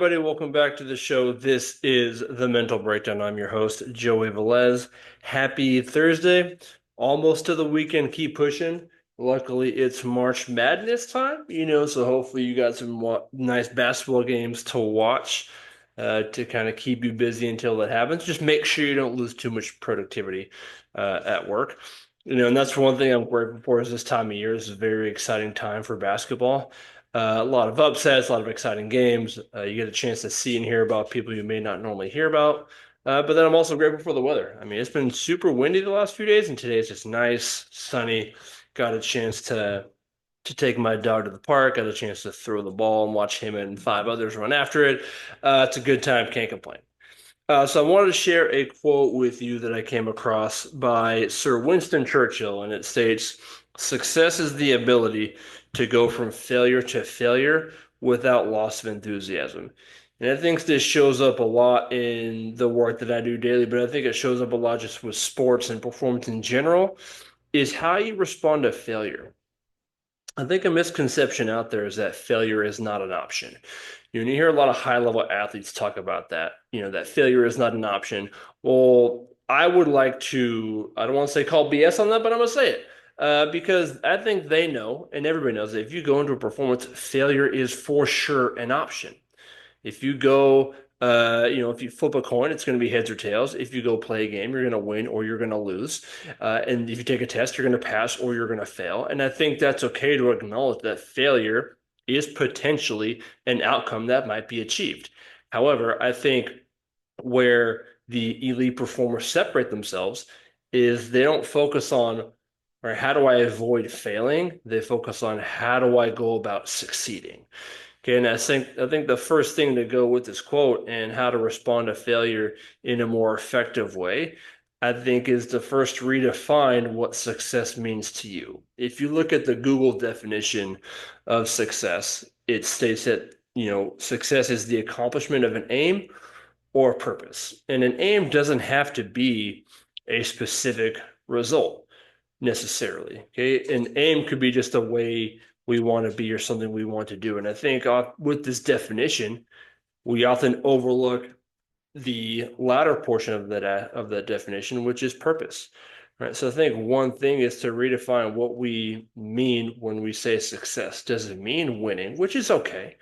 everybody? Welcome back to the show. This is The Mental Breakdown. I'm your host, Joey Velez. Happy Thursday. Almost to the weekend. Keep pushing. Luckily, it's March Madness time, so hopefully you got some nice basketball games to watch to kind of keep you busy until that happens. Just make sure you don't lose too much productivity at work. And that's one thing I'm grateful for is this time of year. This is a very exciting time for basketball. A lot of upsets, a lot of exciting games. You get a chance to see and hear about people you may not normally hear about. But then I'm also grateful for the weather. I mean, it's been super windy the last few days, and today it's just nice, sunny. Got a chance to take my dog to the park. Got a chance to throw the ball and watch him and five others run after it. It's a good time. Can't complain. So I wanted to share a quote with you that I came across by Sir Winston Churchill, and it states, "Success is the ability to go from failure to failure without loss of enthusiasm." And I think this shows up a lot in the work that I do daily, but I think it shows up a lot just with sports and performance in general, is how you respond to failure. I think a misconception out there is that failure is not an option. You hear a lot of high-level athletes talk about that, that failure is not an option. Well, I would like to, I don't want to say call BS on that, but I'm going to say it. Because I think they know, and everybody knows that if you go into a performance, failure is for sure an option. If you go, if you flip a coin, it's going to be heads or tails. If you go play a game, you're going to win or you're going to lose. And if you take a test, you're going to pass or you're going to fail. And I think that's okay to acknowledge that failure is potentially an outcome that might be achieved. However, I think where the elite performers separate themselves is they don't focus on, or how do I avoid failing? They focus on how do I go about succeeding. Okay, and I think the first thing to go with this quote and how to respond to failure in a more effective way, I think is to first redefine what success means to you. If you look at the Google definition of success, it states that, success is the accomplishment of an aim or purpose. And an aim doesn't have to be a specific result necessarily. Okay, an aim could be just a way we want to be or something we want to do. And I think with this definition, we often overlook the latter portion of that definition, which is purpose. Right. So I think one thing is to redefine what we mean when we say success. Does it mean winning, which is okay?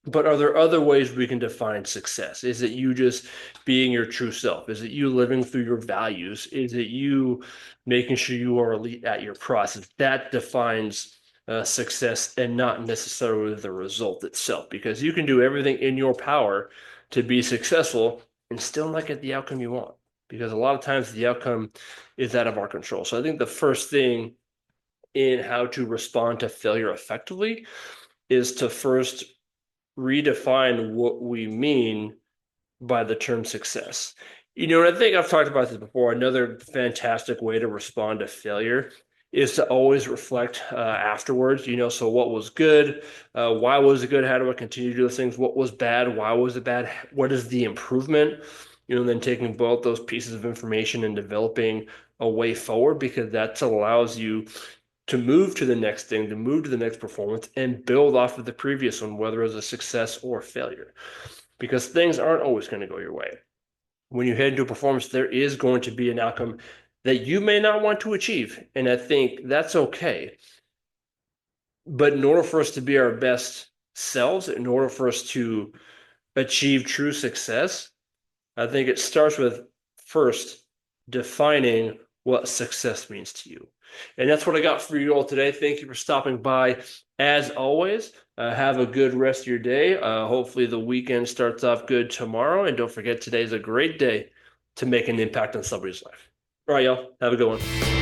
But are there other ways we can define success? Is it you just being your true self? Is it you living through your values? Is it you making sure you are elite at your process? That defines success and not necessarily the result itself, because you can do everything in your power to be successful and still not get the outcome you want, because a lot of times the outcome is out of our control. So I think the first thing in how to respond to failure effectively is to first redefine what we mean by the term success. And I think I've talked about this before. Another fantastic way to respond to failure is to always reflect afterwards. So what was good? Why was it good? How do I continue to do those things? What was bad? Why was it bad? What is the improvement? And then taking both those pieces of information and developing a way forward, because that allows you to move to the next thing, to move to the next performance and build off of the previous one, whether it's a success or failure, because things aren't always going to go your way. When you head into a performance, there is going to be an outcome that you may not want to achieve. And I think that's okay. But in order for us to be our best selves, in order for us to achieve true success, I think it starts with first defining what success means to you. And that's what I got for you all today. Thank you for stopping by. As always, have a good rest of your day. Hopefully the weekend starts off good tomorrow. And don't forget, today's a great day to make an impact on somebody's life. All right, y'all. Have a good one.